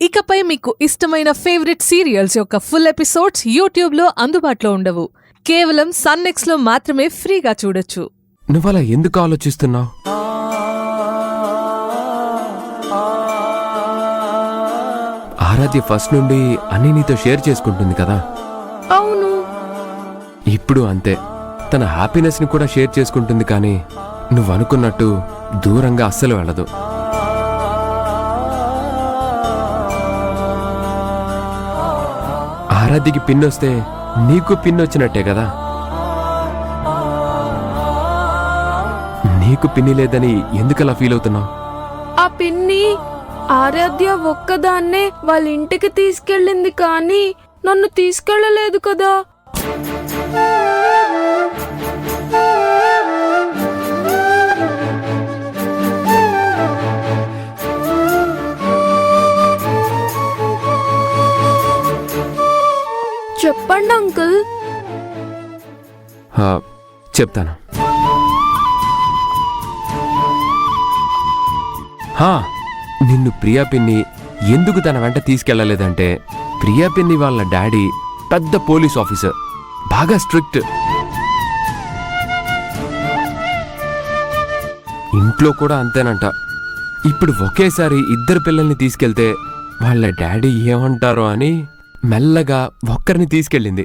ఇకపై మీకు ఇష్టమైన ఫేవరెట్ సీరియల్స్ యొక్క ఫుల్ ఎపిసోడ్స్ యూట్యూబ్లో అందుబాటులో ఉండవు. కేవలం సన్నెక్స్లో మాత్రమే ఫ్రీగా చూడొచ్చు. నువ్వలా ఎందుకు ఆలోచిస్తున్నావు? ఆరాధ్య ఫస్ట్ నుండి అన్నీ నీతో షేర్ చేసుకుంటుంది కదా. అవును, ఇప్పుడు అంతే. తన హ్యాపీనెస్ ని కూడా షేర్ చేసుకుంటుంది, కానీ నువ్వనుకున్నట్టు దూరంగా అస్సలు వెళ్ళదు. ఆరాధ్యకి పిన్ వస్తే నీకు పిన్ వచ్చినట్టే కదా. నీకు పిన్ని లేదని ఎందుకలా ఫీల్ అవుతున్నావు? ఆ పిన్ని ఆరాధ్య ఒక్కదాన్నే వాళ్ళ ఇంటికి తీసుకెళ్ళింది, కానీ నన్ను తీసుకెళ్ళలేదు కదా. చెప్పండి అంకుల్. చెప్తాను. నిన్ను ప్రియా పిన్ని ఎందుకు తన వెంట తీసుకెళ్లలేదంటే, ప్రియా పిన్ని వాళ్ళ డాడీ పెద్ద పోలీస్ ఆఫీసర్, బాగా స్ట్రిక్ట్. ఇంట్లో కూడా అంతేనంట. ఇప్పుడు ఒకేసారి ఇద్దరు పిల్లల్ని తీసుకెళ్తే వాళ్ళ డాడీ ఏమంటారో అని మెల్లగా ఒక్కరిని తీసుకెళ్ళింది.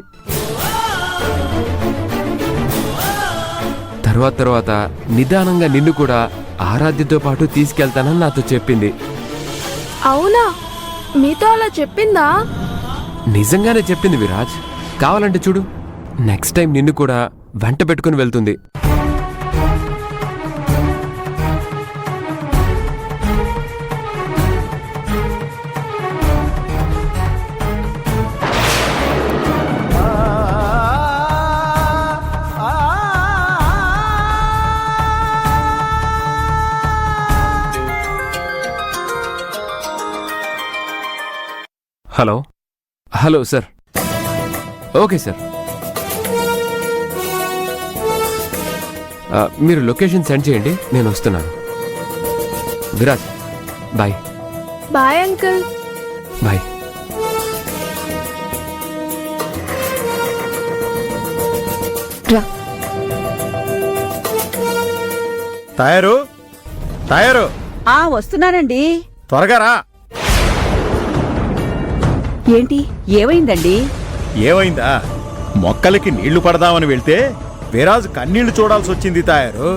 తర్వాత నిదానంగా నిన్ను కూడా ఆరాధ్యతో పాటు తీసుకెళ్తానని నాతో చెప్పింది. అవునా? మీతో అలా చెప్పిందా? నిజంగానే చెప్పింది విరాజ్. కావాలంటే చూడు, నెక్స్ట్ టైం నిన్ను కూడా వెంట పెట్టుకుని వెళ్తుంది. Hello sir. ఓకే సార్, మీరు లొకేషన్ సెండ్ చేయండి, నేను వస్తున్నాను. Viraj, bye. Bye uncle. Bye. తయారు. వస్తున్నానండి. త్వరగా రా. ఏంటి, ఏమైందండి? ఏమైందా? మొక్కలకి నీళ్లు పడదామని వెళ్తే విరాజ్ కన్నీళ్లు చూడాల్సి వచ్చింది. తయారు.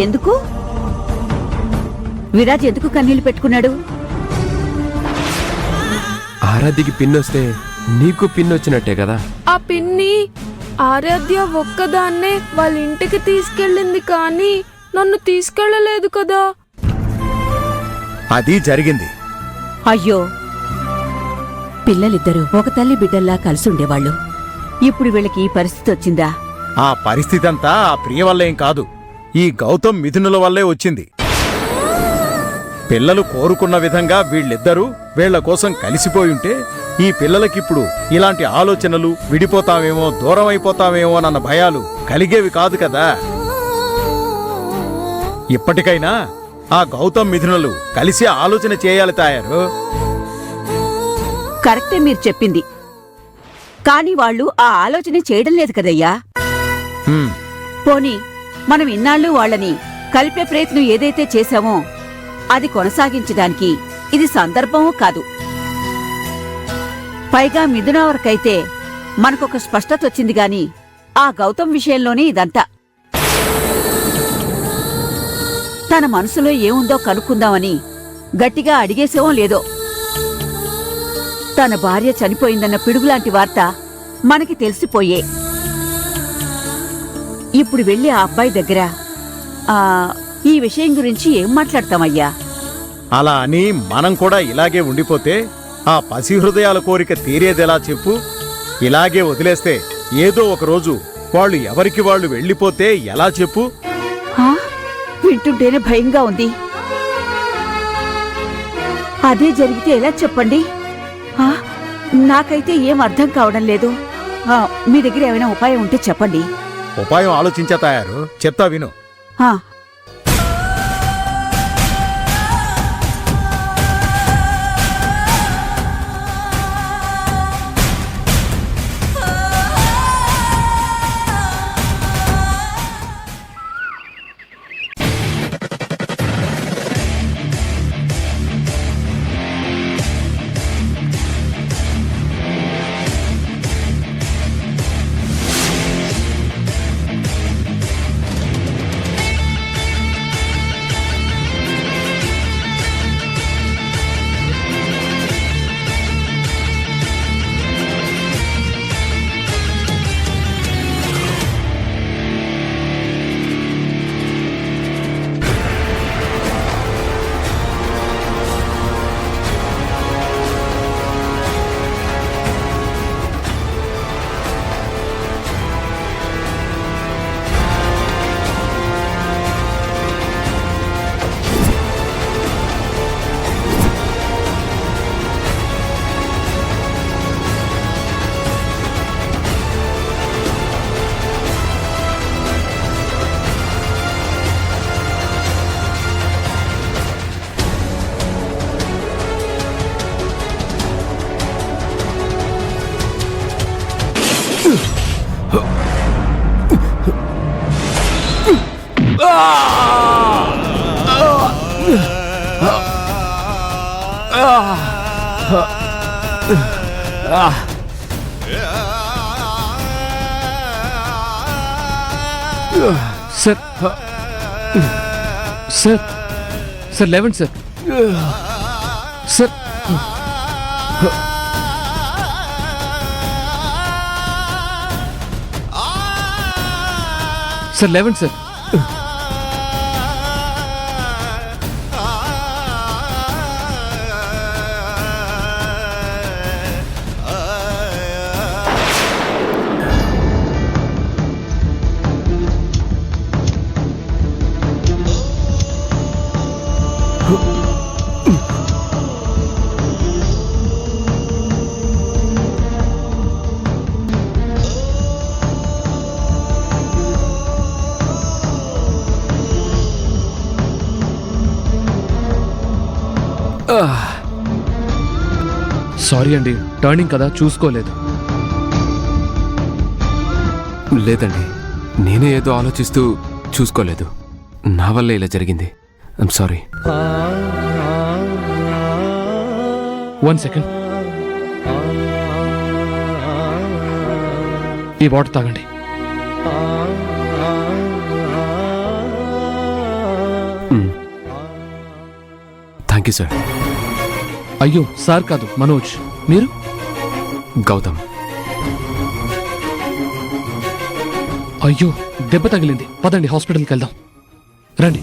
ఎందుకు? విరాజ్ ఎందుకు కన్నీళ్లు పెట్టుకున్నాడు? ఆరాధ్యకి పిన్ వస్తే నీకు పిన్ వచ్చినట్టే కదా. ఆ పిన్ని ఆరాధ్య ఒక్కదాన్నే వాళ్ళ ఇంటికి తీసుకెళ్ళింది, కానీ నన్ను తీసుకెళ్ళలేదు కదా. అది జరిగింది. అయ్యో, పిల్లలిద్దరూ ఒక తల్లి బిడ్డల్లా కలిసి ఉండేవాళ్ళు. ఇప్పుడు వీళ్ళకి ఈ పరిస్థితి వచ్చిందా? ఆ పరిస్థితి అంతా ఆ ప్రియ వల్లేం కాదు, ఈ గౌతమ్ మిథునుల వల్లే వచ్చింది. పిల్లలు కోరుకున్న విధంగా వీళ్ళిద్దరూ వీళ్ల కోసం కలిసిపోయుంటే ఈ పిల్లలకిప్పుడు ఇలాంటి ఆలోచనలు, విడిపోతామేమో, దూరం అయిపోతామేమోనన్న భయాలు కలిగేవి కాదు కదా. ఇప్పటికైనా ఆ గౌతమ్ మిథునులు కలిసి ఆలోచన చేయాలి. తయారు. కరెక్టే మీరు చెప్పింది, కాని వాళ్ళు ఆ ఆలోచన చేయడం లేదు కదయ్యా. పోనీ మనం ఇన్నాళ్ళు వాళ్ళని కలిపే ప్రయత్నం ఏదైతే చేశామో అది కొనసాగించడానికి ఇది సందర్భమూ కాదు. పైగా మిథున వరకైతే మనకొక స్పష్టత వచ్చింది గాని ఆ గౌతమ్ విషయంలోనే ఇదంతా. తన మనసులో ఏముందో కనుక్కుందామని గట్టిగా అడిగేసేమో లేదో. తన భార్య చనిపోయిందన్న పిడుగులాంటి వార్త మనకి తెలిసిపోయే. ఇప్పుడు వెళ్ళి ఆ అబ్బాయి దగ్గర ఈ విషయం గురించి ఏం మాట్లాడతామయ్యా? అలా అని మనం కూడా ఇలాగే ఉండిపోతే ఆ పసి హృదయాల కోరిక తీరేదెలా చెప్పు? ఇలాగే వదిలేస్తే ఏదో ఒకరోజు వాళ్ళు ఎవరికి వాళ్ళు వెళ్ళిపోతే ఎలా చెప్పు? వింటుంటేనే భయంగా ఉంది. అదే జరిగితే ఎలా చెప్పండి? నాకైతే ఏం అర్థం కావడం లేదు. మీ దగ్గర ఏమైనా ఉపాయం ఉంటే చెప్పండి. ఉపాయం ఆలోచించా. తయారు, చెప్తా విను. సార్ సార్ సార్ లేవండి సార్ సార్ సార్ లేవండి సార్ సారీ అండి, టర్నింగ్ కదా చూసుకోలేదు. లేదండి, నేనే ఏదో ఆలోచిస్తూ చూసుకోలేదు. నా వల్ల ఇలా జరిగింది. I'm sorry. 1 సెకండ్. ఈ వాటర్ తాగండి. Thank you sir. అయ్యో సార్ కాదు, మనోజ్. మీరు? గౌతమ్. అయ్యో దెబ్బ తగిలింది, పదండి హాస్పిటల్కి వెళ్దాం. రండి.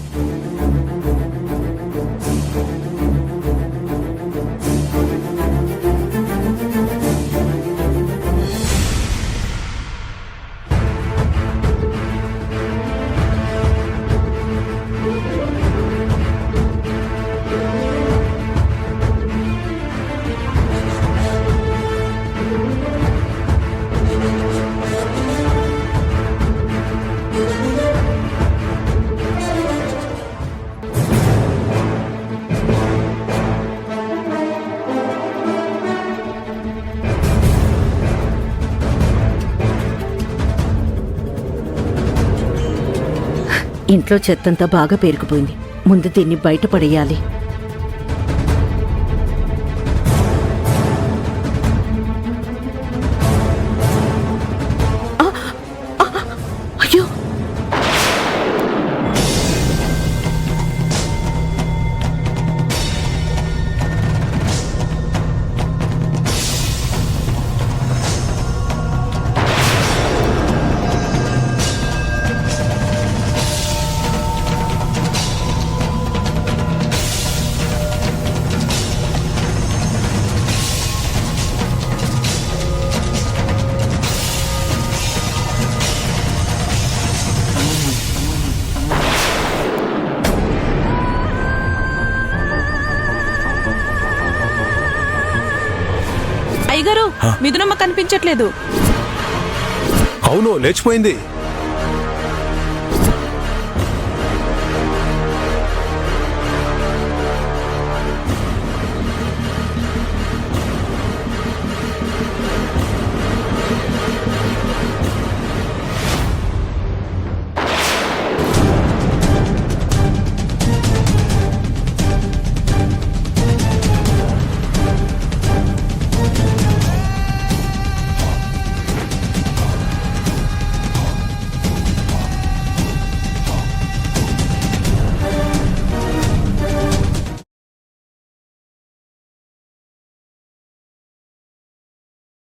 ఇంట్లో చెత్తంతా బాగా పేరుకుపోయింది. ముందు దీన్ని బయటపడేయాలి. అయ్యో, అయ్యగారు, మిథునమ్మ కనిపించట్లేదు. అవును, లేచిపోయింది.